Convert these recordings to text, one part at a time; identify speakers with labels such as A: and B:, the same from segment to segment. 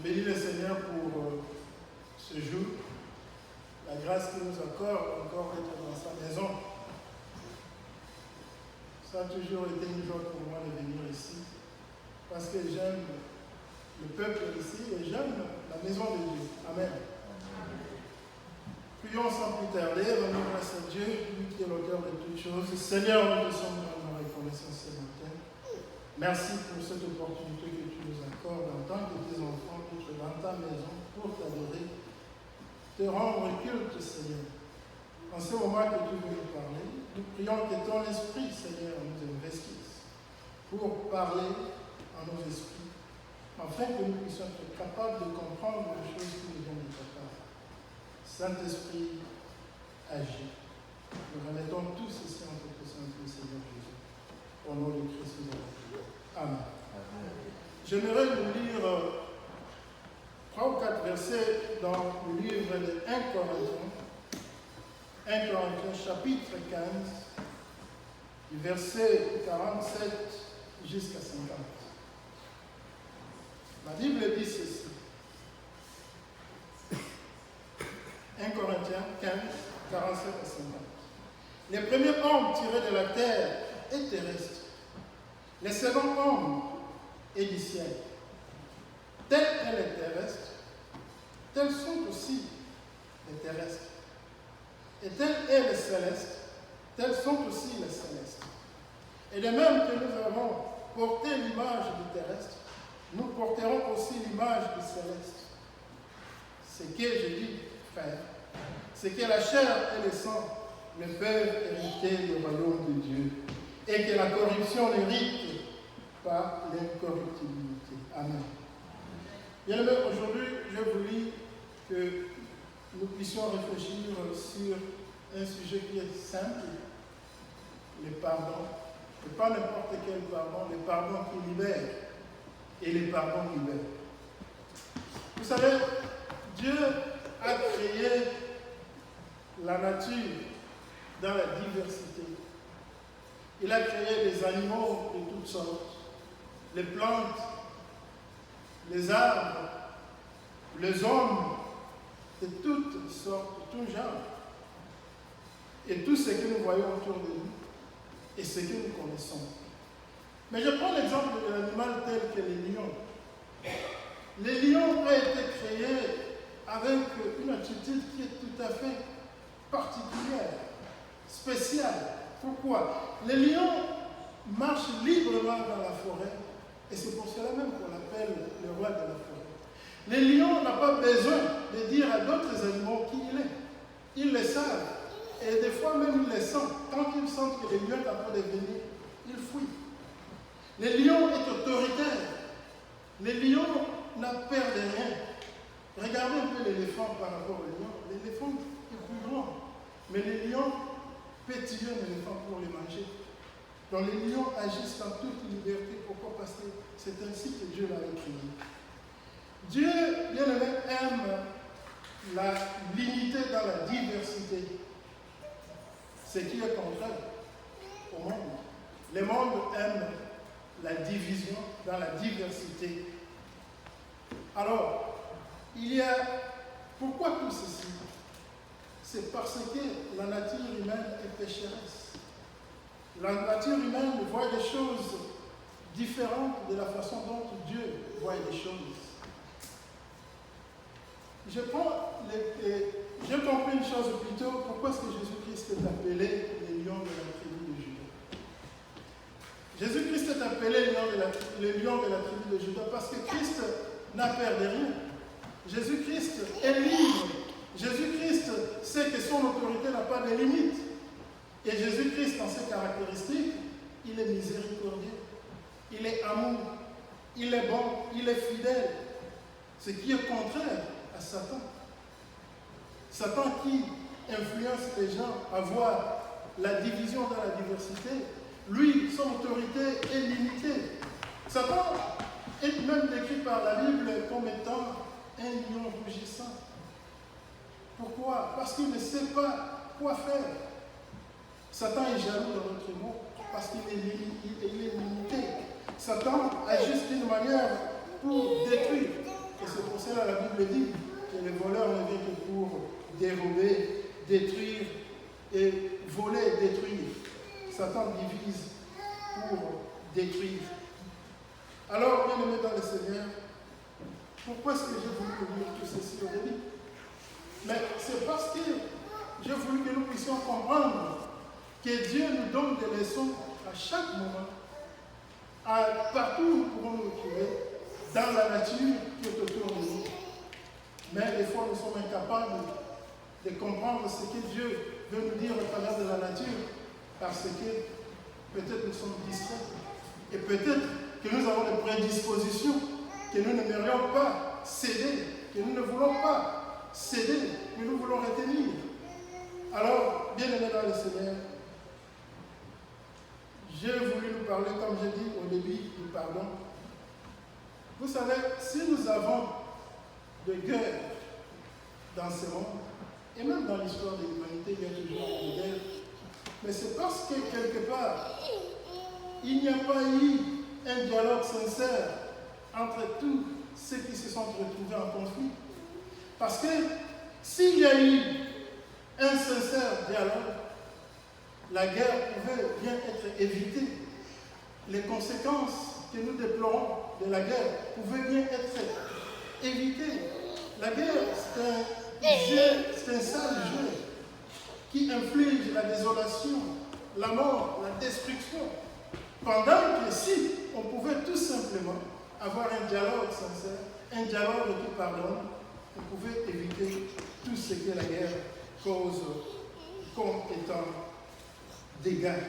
A: bénis le Seigneur pour ce jour, la grâce qu'il nous accorde encore d'être dans sa maison. Ça a toujours été une joie pour moi de venir ici, parce que j'aime le peuple ici et j'aime la maison de Dieu. Amen. Prions sans plus tarder, rendons grâce à Dieu, lui qui est l'auteur de toutes choses. Seigneur, nous te sommes vraiment reconnaissants ce matin. Merci pour cette opportunité que tu nous accordes en tant que tes enfants, d'être dans ta maison pour t'adorer, te rendre culte, Seigneur. En ce moment que tu veux nous parler, nous prions que ton esprit, Seigneur, nous investisse pour parler en nos esprits, afin que nous puissions être capables de comprendre les choses qui nous viennent de ta part. Saint-Esprit, agis. Nous remettons tous ceci en tes présence, Seigneur Jésus. Au nom de Christ, nous avons prié. Amen. J'aimerais vous lire 3 ou 4 versets dans le livre de 1 Corinthiens. 1 Corinthiens chapitre 15, du verset 47 jusqu'à 50. La Bible dit ceci. 1 Corinthiens 15, 47 à 50. Les premiers hommes tirés de la terre est terrestre. Les seconds hommes est du ciel. Tel est le terrestre, tels sont aussi les terrestres. Et tel est le céleste, tels sont aussi les célestes. Et de même que nous avons porté l'image du terrestre, nous porterons aussi l'image du céleste. Ce que je dis, frère, c'est que la chair et le sang ne peuvent hériter du royaume de Dieu, et que la corruption n'hérite pas l'incorruptibilité. Amen. Bien aimé, aujourd'hui, je vous lis que nous puissions réfléchir sur un sujet qui est simple, le pardon. Et pas n'importe quel pardon, le pardon qui libère et le pardon qui libère. Vous savez, Dieu a créé la nature dans la diversité. Il a créé les animaux de toutes sortes, les plantes, les arbres, les hommes de toutes sortes, de tout genre. Et tout ce que nous voyons autour de nous et ce que nous connaissons. Mais je prends l'exemple de l'animal tel que les lions. Les lions ont été créés avec une attitude qui est tout à fait particulière, spéciale. Pourquoi? Les lions marchent librement dans la forêt et c'est pour cela même qu'on l'appelle le roi de la forêt. Les lions n'ont pas besoin de dire à d'autres animaux qui il est. Ils le savent. Et des fois même ils le sentent. Quand ils sentent que les lions sont en train de venir, ils fuient. Les lions est autoritaire. Les lions n'a peur de rien. Regardez un peu l'éléphant par rapport au lion. L'éléphant est plus grand. Mais les lions pétillent l'éléphant pour les manger. Donc les lions agissent en toute liberté. Pourquoi? Parce que c'est ainsi que Dieu l'a créé. Dieu, bien aimé, aime l'unité dans la diversité. Ce qui est contraire au monde. Le monde aime la division dans la diversité. Alors, pourquoi tout ceci? C'est parce que la nature humaine est pécheresse. La nature humaine voit des choses différentes de la façon dont Dieu voit les choses. J'ai compris une chose plutôt, pourquoi est-ce que Jésus-Christ est appelé le lion de la tribu de Juda? Jésus-Christ est appelé le lion de la tribu de Juda parce que Christ n'a peur de rien. Jésus-Christ est libre. Jésus-Christ sait que son autorité n'a pas de limite. Et Jésus-Christ, dans ses caractéristiques, il est miséricordieux, il est amour, il est bon, il est fidèle. Ce qui est contraire à Satan. Satan qui influence les gens à voir la division dans la diversité, lui, son autorité est limitée. Satan est même décrit par la Bible comme étant un lion rugissant. Pourquoi? Parce qu'il ne sait pas quoi faire. Satan est jaloux dans notre monde parce qu'il est limité. Satan agit d'une manière pour détruire. Et c'est pour dérober, détruire et voler, détruire. Satan divise pour détruire. Alors, bien aimé dans le Seigneur, pourquoi est-ce que j'ai voulu vous dire tout ceci au début? Mais c'est parce que j'ai voulu que nous puissions comprendre que Dieu nous donne des leçons à chaque moment, partout où nous pouvons nous trouver, dans la nature qui est autour de nous. Mais des fois, nous sommes incapables de comprendre ce que Dieu veut nous dire au travers de la nature, parce que peut-être nous sommes distraits, et peut-être que nous avons des prédispositions, que nous n'aimerions pas céder, que nous ne voulons pas céder, mais nous voulons retenir. Alors, bien aimé dans le Seigneur, j'ai voulu nous parler, comme j'ai dit au début, du pardon. Vous savez, si nous avons de guerre dans ce monde, et même dans l'histoire de l'humanité, il y a toujours des guerres, mais c'est parce que quelque part, il n'y a pas eu un dialogue sincère entre tous ceux qui se sont retrouvés en conflit. Parce que s'il y a eu un sincère dialogue, la guerre pouvait bien être évitée. Les conséquences que nous déplorons de la guerre pouvaient bien être évitées. La guerre, c'est un sale jeu qui inflige la désolation, la mort, la destruction. Pendant que si on pouvait tout simplement avoir un dialogue sincère, un dialogue qui pardonne, on pouvait éviter tout ce que la guerre cause comme étant dégâts.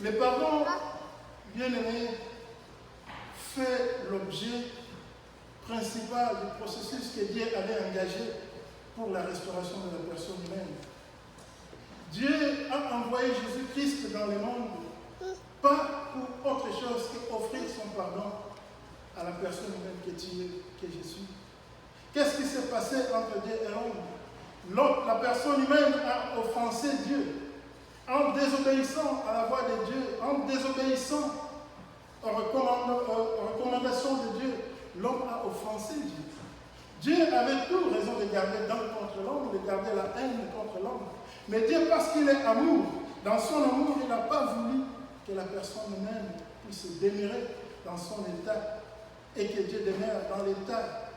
A: Le pardon, bien aimé, fait l'objet principal du processus que Dieu avait engagé pour la restauration de la personne humaine. Dieu a envoyé Jésus-Christ dans le monde, pas pour autre chose qu'offrir son pardon à la personne humaine que tu es, que je suis. Qu'est-ce qui s'est passé entre Dieu et l'homme? La personne humaine a offensé Dieu. En désobéissant à la voix de Dieu, en désobéissant aux recommandations de Dieu, l'homme a offensé Dieu. Dieu avait tout raison de garder l'homme contre l'homme, de garder la haine contre l'homme. Mais Dieu, parce qu'il est amour, dans son amour, il n'a pas voulu que la personne humaine puisse demeurer dans son état et que Dieu demeure dans l'état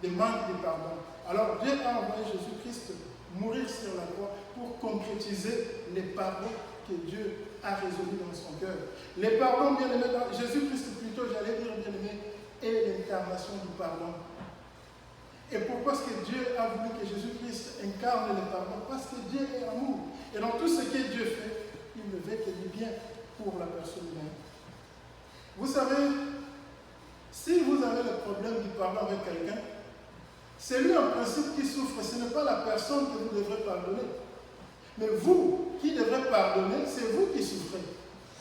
A: de manque de pardon. Alors Dieu a envoyé Jésus-Christ mourir sur la croix pour concrétiser les pardons que Dieu a résolus dans son cœur. Les pardons, bien aimés, Jésus-Christ plutôt, j'allais dire bien aimé, est l'incarnation du pardon. Et pourquoi est-ce que Dieu a voulu que Jésus-Christ incarne le pardon? Parce que Dieu est amour. Et dans tout ce que Dieu fait, il ne veut que du bien pour la personne humaine. Vous savez, si vous avez le problème du pardon avec quelqu'un, c'est lui en principe qui souffre, ce n'est pas la personne que vous devrez pardonner. Mais vous qui devrez pardonner, c'est vous qui souffrez.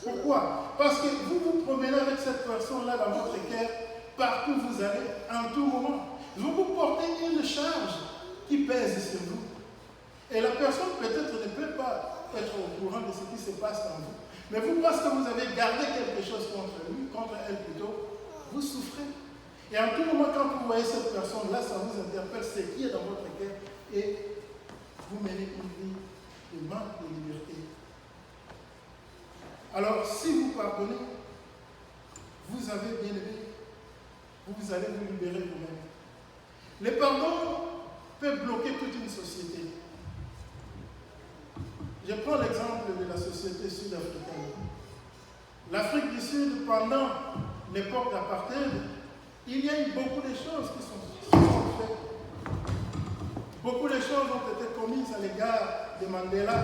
A: Pourquoi? Parce que vous vous promenez avec cette personne-là dans votre cœur, partout où vous allez, en tout moment. Vous vous portez une charge qui pèse sur vous. Et la personne peut-être ne peut pas être au courant de ce qui se passe en vous. Mais vous, parce que vous avez gardé quelque chose contre lui, contre elle plutôt, vous souffrez. Et en tout moment, quand vous voyez cette personne-là, ça vous interpelle ce qui est dans votre cœur et vous menez une vie de manque de liberté. Alors, si vous pardonnez, vous avez bien aimé, vous allez vous libérer vous-même. Le pardon peut bloquer toute une société. Je prends l'exemple de la société sud-africaine. L'Afrique du Sud, pendant l'époque d'apartheid, il y a eu beaucoup de choses qui sont faites. Beaucoup de choses ont été commises à l'égard de Mandela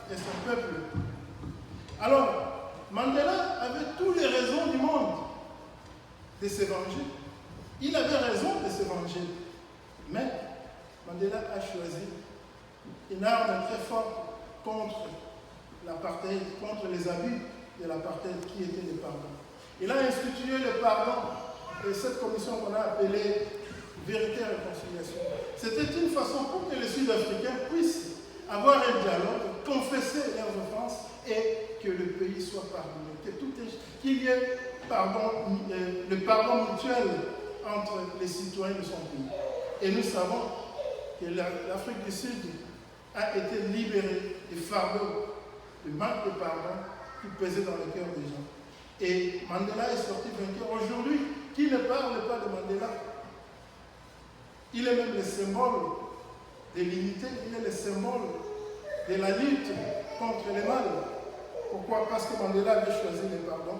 A: et son peuple. Alors, Mandela avait toutes les raisons du monde de se venger. Il avait raison de se venger. Mais Mandela a choisi une arme très forte contre l'apartheid, contre les abus de l'apartheid qui était le pardon. Il a institué le pardon et cette commission qu'on a appelée Vérité et Réconciliation. C'était une façon pour que les Sud-Africains puissent avoir un dialogue, confesser leurs offenses et que le pays soit pardonné. Qu'il y ait le pardon mutuel entre les citoyens de son pays. Et nous savons que l'Afrique du Sud a été libérée du fardeau, du manque de pardon qui pesait dans le cœur des gens. Et Mandela est sorti vainqueur. Aujourd'hui, qui ne parle pas de Mandela? Il est même le symbole de l'unité, il est le symbole de la lutte contre le mal. Pourquoi? Parce que Mandela avait choisi le pardon.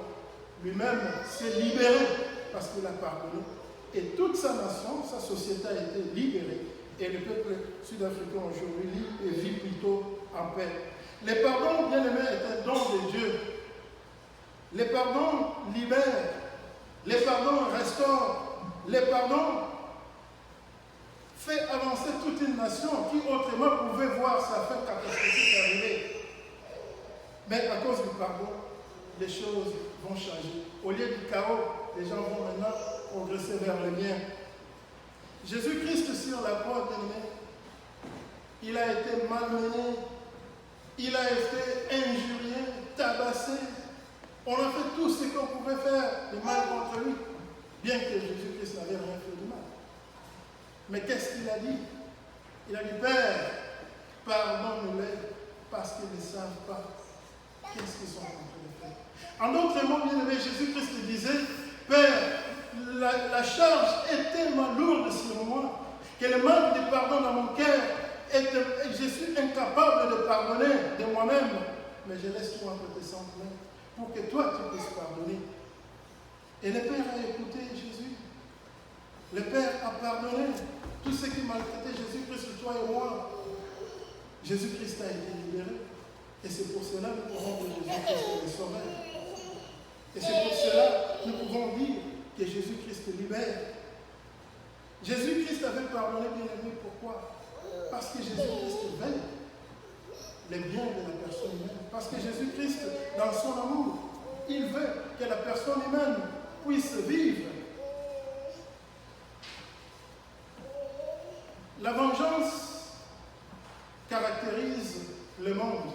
A: Lui-même s'est libéré parce qu'il a pardonné. Et toute sa nation, sa société a été libérée. Et le peuple sud-africain aujourd'hui vit plutôt en paix. Le pardon, bien aimé, est un don de Dieu. Le pardon libère. Le pardon restaure. Le pardon fait avancer toute une nation qui autrement pouvait voir sa fin catastrophique arriver. Mais à cause du pardon, les choses vont changer. Au lieu du chaos, les gens vont maintenant progresser vers le bien. Jésus-Christ sur la croix, il a été malmené, il a été injurié, tabassé. On a fait tout ce qu'on pouvait faire de mal contre lui, bien que Jésus-Christ n'avait rien fait de mal. Mais qu'est-ce qu'il a dit? Il a dit, Père, pardonne-les parce qu'ils ne savent pas qu'est-ce qu'ils sont en train de faire. En d'autres mots, bien aimé, Jésus-Christ disait, Père, la charge est tellement lourde sur moi que le manque de pardon dans mon cœur, je suis incapable de pardonner de moi-même, mais je laisse tout entre tes sentiments pour que toi tu puisses pardonner. Et le Père a écouté Jésus. Le Père a pardonné tout ce qui maltraitait Jésus-Christ, toi et moi. Jésus-Christ a été libéré. Et c'est pour cela que nous pouvons dire que Jésus-Christ est le Sauveur. Et c'est pour cela que nous pouvons dire que Jésus-Christ libère. Jésus-Christ avait pardonné, bien aimé, pourquoi? Parce que Jésus-Christ veille les biens de la personne humaine. Parce que Jésus-Christ, dans son amour, il veut que la personne humaine puisse vivre. La vengeance caractérise le monde.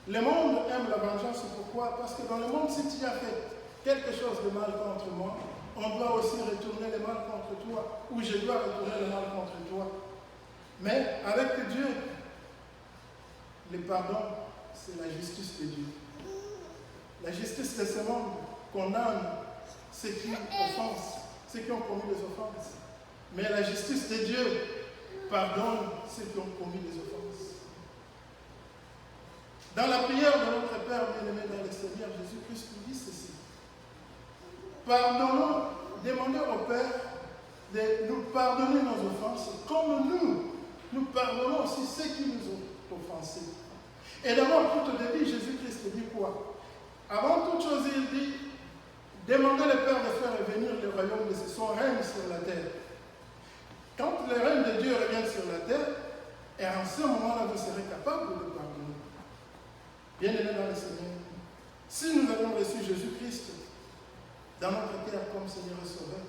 A: Le monde aime la vengeance, pourquoi? Parce que dans le monde, si tu as fait quelque chose de mal contre moi, on doit aussi retourner le mal contre toi, ou je dois retourner le mal contre toi. Mais avec Dieu, le pardon, c'est la justice de Dieu. La justice de ce monde condamne ceux qui offensent, ceux qui ont commis des offenses. Mais la justice de Dieu pardonne ceux qui ont commis des offenses. Dans la prière de notre Père bien-aimé dans le Seigneur, Jésus-Christ nous dit ceci. Pardonnons, demandez au Père de nous pardonner nos offenses, comme nous pardonnons aussi ceux qui nous ont offensés. Et d'abord, tout au début, Jésus-Christ dit quoi? Avant toute chose, il dit, demandez le Père de faire revenir le royaume de son règne sur la terre. Quand le règne de Dieu revient sur la terre, et en ce moment-là, vous serez capable de pardonner. Bien-aimés dans le Seigneur, si nous avons reçu Jésus-Christ dans notre terre comme Seigneur et Sauveur,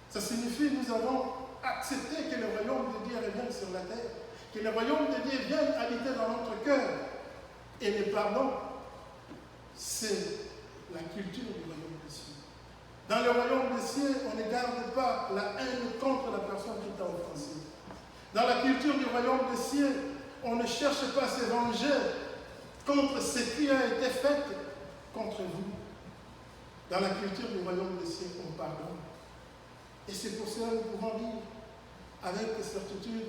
A: ça signifie que nous avons accepté que le royaume de Dieu revienne sur la terre, que le royaume de Dieu vienne habiter dans notre cœur. Et le pardon, c'est la culture du royaume des cieux. Dans le royaume des cieux, on ne garde pas la haine contre la personne qui t'a offensé. Dans la culture du royaume des cieux, on ne cherche pas à se venger contre ce qui a été fait contre vous. Dans la culture du royaume des cieux, on pardonne. Et c'est pour cela que nous pouvons dire avec certitude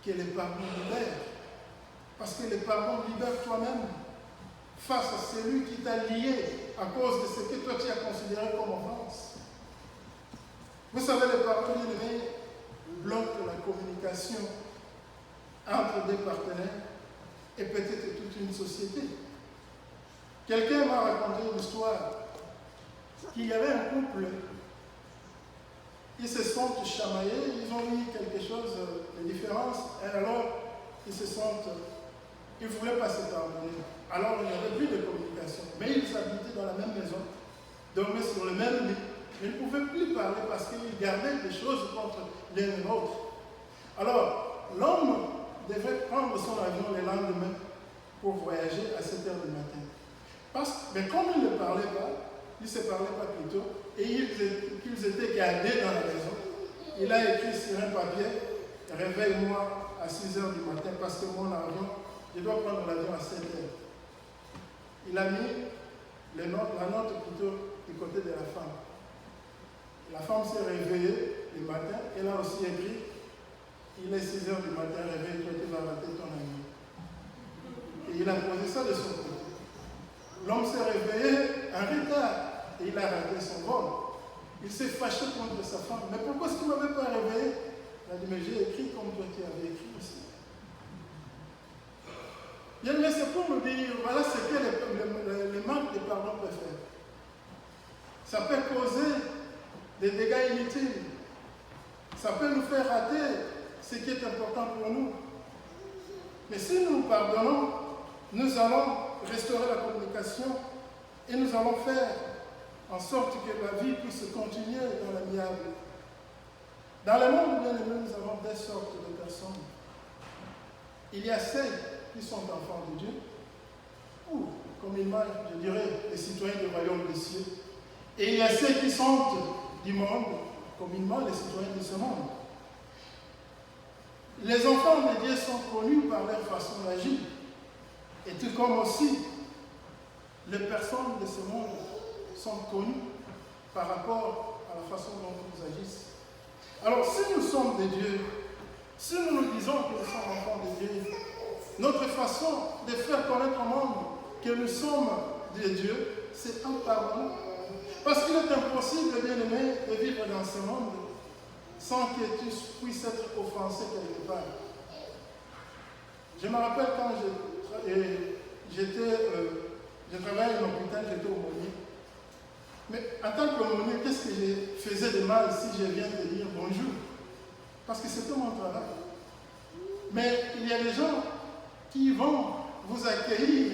A: que le pardon libère. Parce que le pardon libère toi-même face à celui qui t'a lié à cause de ce que toi tu as considéré comme offense. Vous savez, le pardon bloque la communication entre des partenaires et peut-être toute une société. Quelqu'un m'a raconté une histoire qu'il y avait un couple, ils se sont chamaillés, ils ont eu quelque chose de différence, et alors ils ne voulaient pas se pardonner. Alors il n'y avait plus de communication, mais ils habitaient dans la même maison, dormaient sur le même lit, mais ils ne pouvaient plus parler parce qu'ils gardaient des choses contre l'un et l'autre. Alors l'homme devait prendre son avion le lendemain pour voyager à 7 h du matin. Mais comme ils ne parlaient pas, ils ne se parlaient pas plutôt, et qu'ils étaient gardés dans la maison, il a écrit sur un papier, réveille-moi à 6 heures du matin parce que mon avion, je dois prendre l'avion à 7 heures. Il a mis la note plutôt du côté de la femme. La femme s'est réveillée le matin, elle a aussi écrit, il est 6 heures du matin, réveille-toi, tu vas rater ton avion. Et il a posé ça de son côté. L'homme s'est réveillé en retard et il a raté son vol. Il s'est fâché contre sa femme. Mais pourquoi est-ce que tu ne m'avais pas réveillé? Il a dit, mais j'ai écrit comme toi tu avais écrit aussi. Bien, mais c'est pour nous dire, voilà ce que le manque de pardon peut faire. Ça peut causer des dégâts inutiles. Ça peut nous faire rater ce qui est important pour nous. Mais si nous pardonnons, nous allons restaurer la communication et nous allons faire en sorte que la vie puisse continuer dans l'amiable. Dans le monde, bien aimé, nous avons deux sortes de personnes. Il y a ceux qui sont enfants de Dieu, ou, communément, je dirais, les citoyens du royaume des cieux. Et il y a ceux qui sont du monde, communément, les citoyens de ce monde. Les enfants de Dieu sont connus par leur façon d'agir. Et tout comme aussi, les personnes de ce monde sont connues par rapport à la façon dont ils agissent. Alors, si nous sommes de Dieu, si nous nous disons que nous sommes enfants de Dieu, notre façon de faire connaître au monde que nous sommes de Dieu, c'est en pardonnant. Parce qu'il est impossible, bien aimé, de vivre dans ce monde sans que tu puisses être offensé quelque part. Je me rappelle quand je travaillais à l'hôpital, j'étais aumônier. Mais en tant qu'aumônier, qu'est-ce que je faisais de mal si je viens de dire bonjour? Parce que c'était mon travail. Mais il y a des gens qui vont vous accueillir,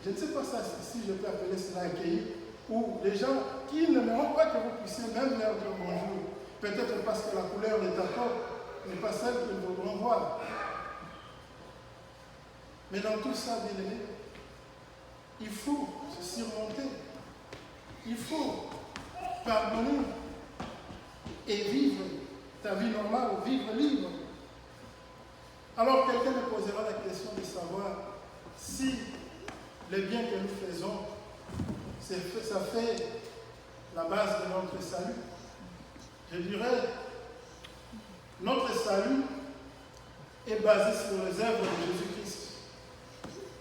A: je ne sais pas ça, si je peux appeler cela accueillir, ou les gens qui n'aimeront pas que vous puissiez même leur dire bonjour. Peut-être parce que la couleur de ta peau n'est pas celle qu'ils voudront voir. Mais dans tout ça, bien aimé, il faut se surmonter. Il faut pardonner et vivre ta vie normale, vivre libre. Alors quelqu'un me posera la question de savoir si le bien que nous faisons, ça fait la base de notre salut. Je dirais, notre salut est basé sur les œuvres de Jésus-Christ.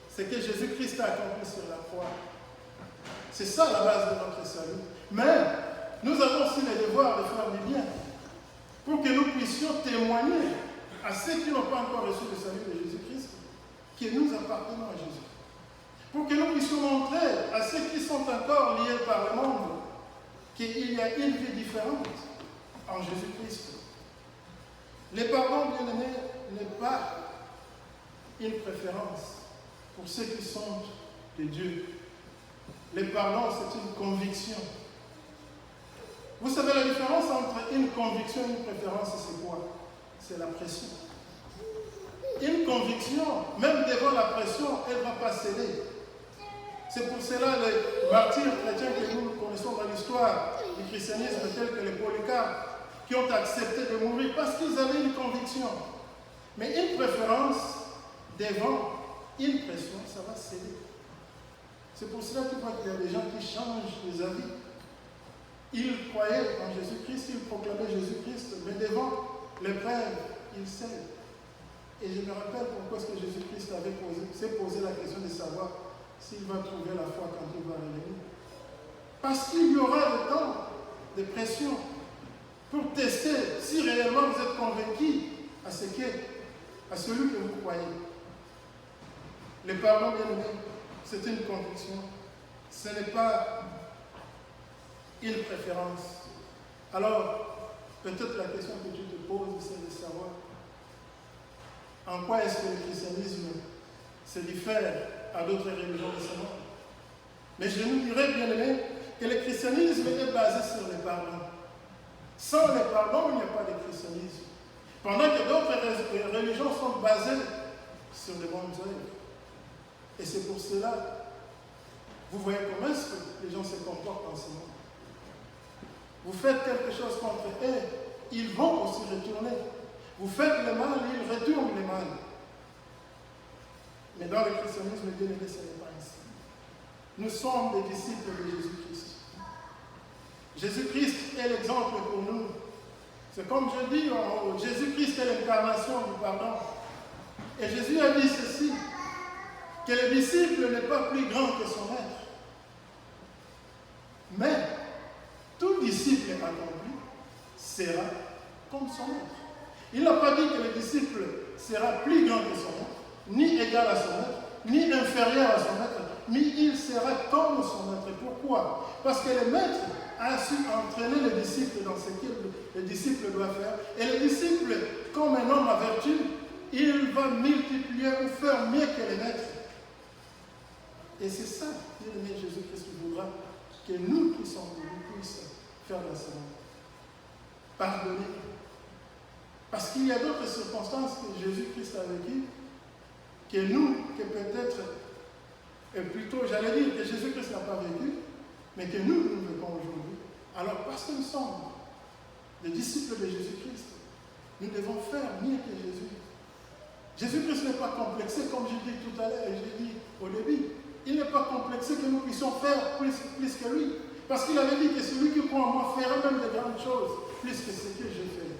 A: C'est que Jésus-Christ a accompli sur la croix. C'est ça la base de notre salut. Mais nous avons aussi le devoir de faire du bien pour que nous puissions témoigner à ceux qui n'ont pas encore reçu le salut de Jésus-Christ que nous appartenons à Jésus. Pour que nous puissions montrer à ceux qui sont encore liés par le monde qu'il y a une vie différente en Jésus-Christ. Le pardon, bien aimé, n'est pas une préférence pour ceux qui sont de Dieu. Le pardon, c'est une conviction. Vous savez la différence entre une conviction et une préférence, c'est quoi? C'est la pression. Une conviction, même devant la pression, elle ne va pas céder. C'est pour cela les martyrs chrétiens que nous connaissons dans l'histoire du christianisme, tels que les Polycarpes, qui ont accepté de mourir parce qu'ils avaient une conviction. Mais une préférence devant une pression, ça va céder. C'est pour cela que tu vois qu'il y a des gens qui changent les avis. Ils croyaient en Jésus-Christ, ils proclamaient Jésus-Christ, mais devant l'épreuve, ils cèdent. Et je me rappelle pourquoi est-ce que Jésus-Christ s'est posé la question de savoir s'il va trouver la foi quand il va revenir. Parce qu'il y aura le temps de pression pour tester si réellement vous êtes convaincu à celui que vous croyez. Le pardon, bien aimé, c'est une conviction. Ce n'est pas une préférence. Alors, peut-être la question que tu te poses, c'est de savoir en quoi est-ce que le christianisme se diffère à d'autres religions de ce monde. Mais je nous dirais, bien aimé, que le christianisme est basé sur le pardon. Sans le pardon, il n'y a pas de christianisme. Pendant que d'autres religions sont basées sur les bonnes œuvres. Et c'est pour cela, vous voyez comment est-ce que les gens se comportent en ce monde. Vous faites quelque chose contre eux, ils vont aussi retourner. Vous faites le mal, il retourne le mal. Mais dans le christianisme, Dieu ne ce n'est pas ainsi. Nous sommes des disciples de Jésus-Christ. Jésus-Christ est l'exemple pour nous. C'est comme je dis en haut, Jésus-Christ est l'incarnation du pardon. Et Jésus a dit ceci, que le disciple n'est pas plus grand que son maître. Mais tout disciple accompli sera comme son maître. Il n'a pas dit que le disciple sera plus grand que son maître, ni égal à son maître, ni inférieur à son maître, mais il sera comme son maître. Pourquoi? Parce que le maître a su entraîner le disciple dans ce que le disciple doit faire. Et le disciple, comme un homme à vertu, il va multiplier ou faire mieux que le maître. Et c'est ça, bien-aimé, Jésus-Christ voudra que nous qui sommes venus puissions faire dans ce monde. Pardonner. Parce qu'il y a d'autres circonstances que Jésus-Christ a vécues, que nous, que peut-être, et plutôt, j'allais dire que Jésus-Christ n'a pas vécu, mais que nous vivons aujourd'hui. Alors, parce que nous sommes des disciples de Jésus-Christ, nous devons faire mieux que Jésus. Jésus-Christ n'est pas complexé, comme je dis tout à l'heure et j'ai dit au début. Il n'est pas complexé que nous puissions faire plus que lui. Parce qu'il avait dit que celui qui croit en moi fera même de grandes choses, plus que ce que je fais.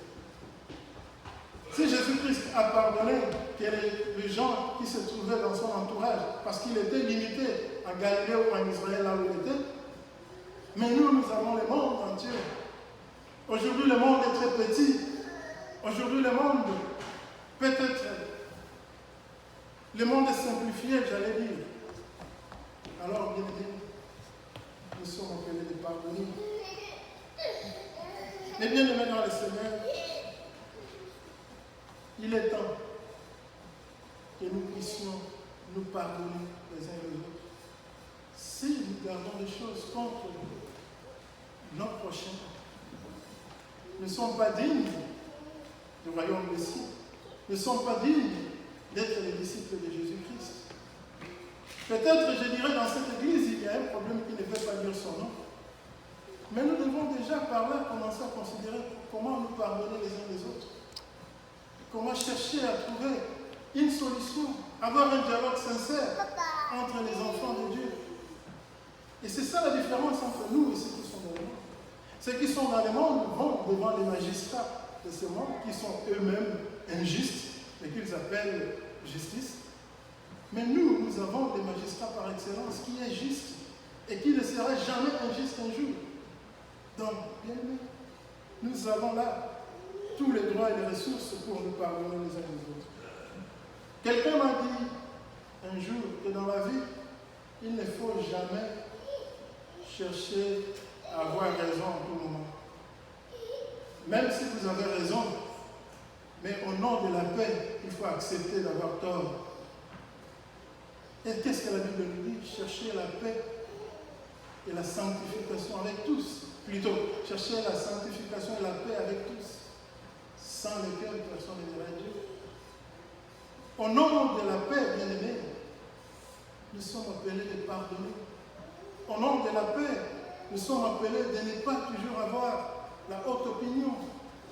A: Si Jésus-Christ a pardonné les gens qui se trouvaient dans son entourage, parce qu'il était limité en Galilée ou en Israël, là où il était, mais nous avons le monde entier. Aujourd'hui, le monde est très petit. Aujourd'hui, le monde, peut-être, le monde est simplifié, j'allais dire. Alors, bien aimé, nous sommes appelés de pardonner. Mais bien aimé dans le Seigneur, il est temps que nous puissions nous pardonner les uns les autres. Si nous gardons des choses contre nos prochains, nous ne sommes pas dignes du royaume des cieux. Nous ne sommes pas dignes d'être les disciples de Jésus-Christ. Peut-être, je dirais, dans cette église, il y a un problème qui ne veut pas dire son nom. Mais nous devons déjà par là commencer à considérer comment nous pardonner les uns les autres. Comment chercher à trouver une solution, avoir un dialogue sincère entre les enfants de Dieu. Et c'est ça la différence entre nous et ceux qui sont dans le monde. Ceux qui sont dans le monde vont devant les magistrats de ce monde, qui sont eux-mêmes injustes, et qu'ils appellent justice. Mais nous avons des magistrats par excellence qui est juste et qui ne sera jamais injuste un jour. Donc, bien aimé, nous avons là tous les droits et les ressources pour nous pardonner les uns les autres. Quelqu'un m'a dit un jour que dans la vie, il ne faut jamais chercher à avoir raison en tout moment. Même si vous avez raison, mais au nom de la paix, il faut accepter d'avoir tort. Et qu'est-ce que la Bible nous dit? Chercher la paix et la sanctification avec tous. Plutôt, chercher la sanctification et la paix avec tous. Sans lesquels personne ne verra Dieu. Au nom de la paix, bien-aimés, nous sommes appelés de pardonner. Au nom de la paix, nous sommes appelés de ne pas toujours avoir la haute opinion.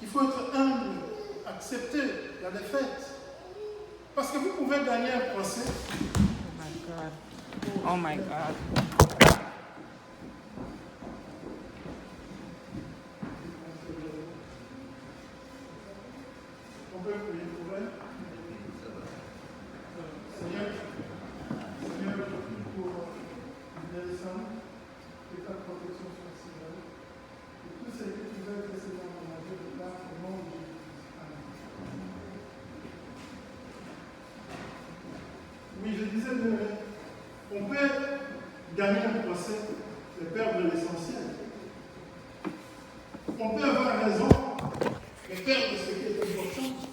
A: Il faut être humble, accepter la défaite. Parce que vous pouvez gagner un procès.
B: Oh my God. Oh my God.
A: On peut prier pour elle. Seigneur, je prie pour les femmes, que ta protection soit sur elles. Et tout ce que tu veux que Seigneur dans la vie de ta au nom de Jésus. Amen. Oui, je disais, on peut gagner un procès et perdre l'essentiel. On peut avoir raison et perdre ce qui est important.